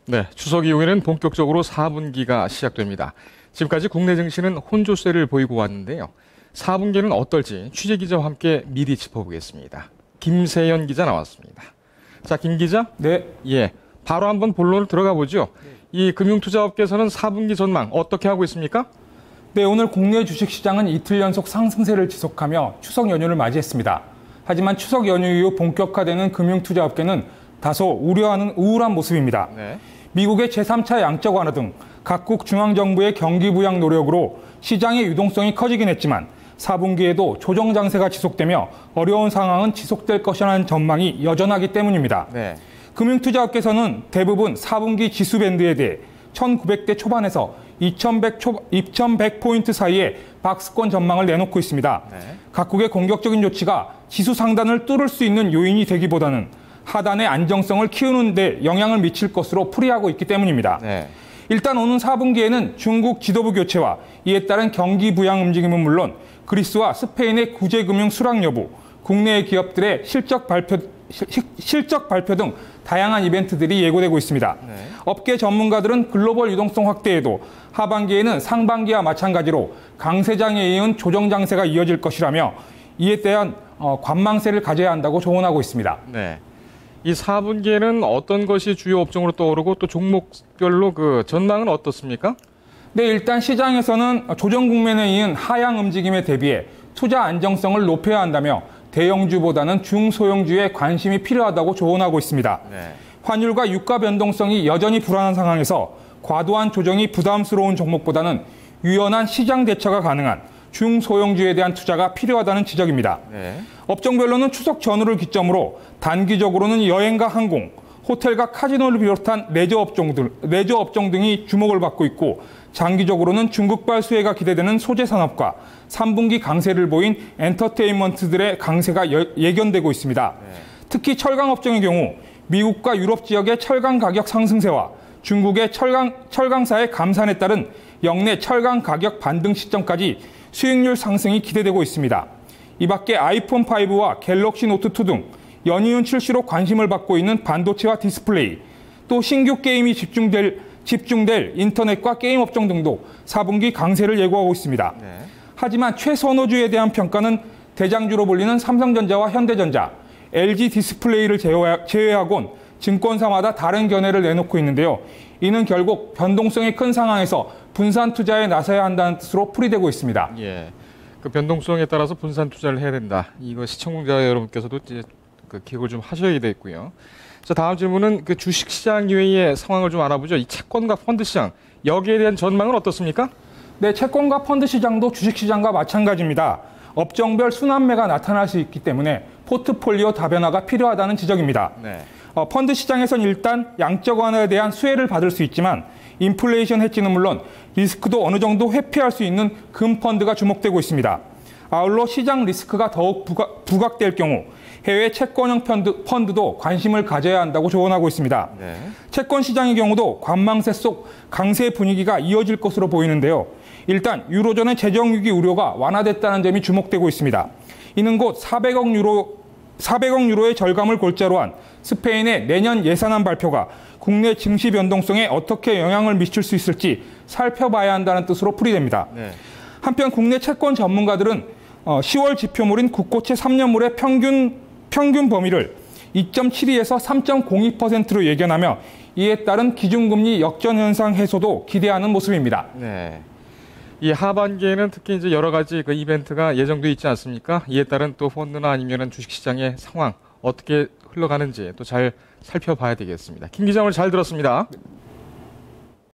네, 추석 이후에는 본격적으로 4분기가 시작됩니다. 지금까지 국내 증시는 혼조세를 보이고 왔는데요. 4분기는 어떨지 취재기자와 함께 미리 짚어보겠습니다. 김세연 기자 나왔습니다. 자, 김 기자. 네. 예, 바로 한번 본론으로 들어가 보죠. 이 금융투자업계에서는 4분기 전망 어떻게 하고 있습니까? 네, 오늘 국내 주식시장은 이틀 연속 상승세를 지속하며 추석 연휴를 맞이했습니다. 하지만 추석 연휴 이후 본격화되는 금융투자업계는 다소 우려하는 우울한 모습입니다. 네. 미국의 제3차 양적 완화 등 각국 중앙정부의 경기 부양 노력으로 시장의 유동성이 커지긴 했지만 4분기에도 조정 장세가 지속되며 어려운 상황은 지속될 것이라는 전망이 여전하기 때문입니다. 네. 금융투자업계에서는 대부분 4분기 지수 밴드에 대해 1900대 초반에서 2100포인트 사이에 박스권 전망을 내놓고 있습니다. 네. 각국의 공격적인 조치가 지수 상단을 뚫을 수 있는 요인이 되기보다는 하단의 안정성을 키우는 데 영향을 미칠 것으로 풀이하고 있기 때문입니다. 네. 일단 오는 4분기에는 중국 지도부 교체와 이에 따른 경기 부양 움직임은 물론 그리스와 스페인의 구제금융 수락 여부, 국내 기업들의 실적 발표 등 다양한 이벤트들이 예고되고 있습니다. 네. 업계 전문가들은 글로벌 유동성 확대에도 하반기에는 상반기와 마찬가지로 강세장에 이은 조정 장세가 이어질 것이라며 이에 대한 관망세를 가져야 한다고 조언하고 있습니다. 네. 이 4분기에는 어떤 것이 주요 업종으로 떠오르고 또 종목별로 그 전망은 어떻습니까? 네, 일단 시장에서는 조정 국면에 이은 하향 움직임에 대비해 투자 안정성을 높여야 한다며 대형주보다는 중소형주에 관심이 필요하다고 조언하고 있습니다. 네. 환율과 유가 변동성이 여전히 불안한 상황에서 과도한 조정이 부담스러운 종목보다는 유연한 시장 대처가 가능한 중소형주에 대한 투자가 필요하다는 지적입니다. 네. 업종별로는 추석 전후를 기점으로 단기적으로는 여행과 항공, 호텔과 카지노를 비롯한 레저 업종 등이 주목을 받고 있고 장기적으로는 중국발 수혜가 기대되는 소재 산업과 3분기 강세를 보인 엔터테인먼트들의 강세가 예견되고 있습니다. 네. 특히 철강 업종의 경우 미국과 유럽 지역의 철강 가격 상승세와 중국의 철강사의 감산에 따른 역내 철강 가격 반등 시점까지 수익률 상승이 기대되고 있습니다. 이 밖에 아이폰 5와 갤럭시 노트 2 등 연이은 출시로 관심을 받고 있는 반도체와 디스플레이, 또 신규 게임이 집중될 인터넷과 게임 업종 등도 4분기 강세를 예고하고 있습니다. 네. 하지만 최선호주에 대한 평가는 대장주로 불리는 삼성전자와 현대전자, LG 디스플레이를 제외하곤 증권사마다 다른 견해를 내놓고 있는데요. 이는 결국 변동성이 큰 상황에서 분산 투자에 나서야 한다는 뜻으로 풀이되고 있습니다. 예. 그 변동성에 따라서 분산 투자를 해야 된다. 이거 시청자 여러분께서도 이제 그 기억을 좀 하셔야 되겠고요. 자, 다음 질문은 그 주식시장 이외의 상황을 좀 알아보죠. 이 채권과 펀드 시장, 여기에 대한 전망은 어떻습니까? 네, 채권과 펀드 시장도 주식시장과 마찬가지입니다. 업종별 순환매가 나타날 수 있기 때문에 포트폴리오 다변화가 필요하다는 지적입니다. 네. 펀드 시장에선 일단 양적 완화에 대한 수혜를 받을 수 있지만 인플레이션 해지는 물론 리스크도 어느 정도 회피할 수 있는 금펀드가 주목되고 있습니다. 아울러 시장 리스크가 더욱 부각될 경우 해외 채권형 펀드도 관심을 가져야 한다고 조언하고 있습니다. 네. 채권 시장의 경우도 관망세 속 강세 분위기가 이어질 것으로 보이는데요. 일단 유로존의 재정 위기 우려가 완화됐다는 점이 주목되고 있습니다. 이는 곧 400억 유로의 절감을 골자로 한 스페인의 내년 예산안 발표가 국내 증시 변동성에 어떻게 영향을 미칠 수 있을지 살펴봐야 한다는 뜻으로 풀이됩니다. 네. 한편 국내 채권 전문가들은 10월 지표물인 국고채 3년물의 평균 범위를 2.72에서 3.02%로 예견하며 이에 따른 기준금리 역전 현상 해소도 기대하는 모습입니다. 네. 이 하반기에는 특히 이제 여러 가지 그 이벤트가 예정돼 있지 않습니까? 이에 따른 또 펀드나 아니면은 주식시장의 상황 어떻게 흘러가는지 또 잘 살펴봐야 되겠습니다. 김 기자 오늘 잘 들었습니다.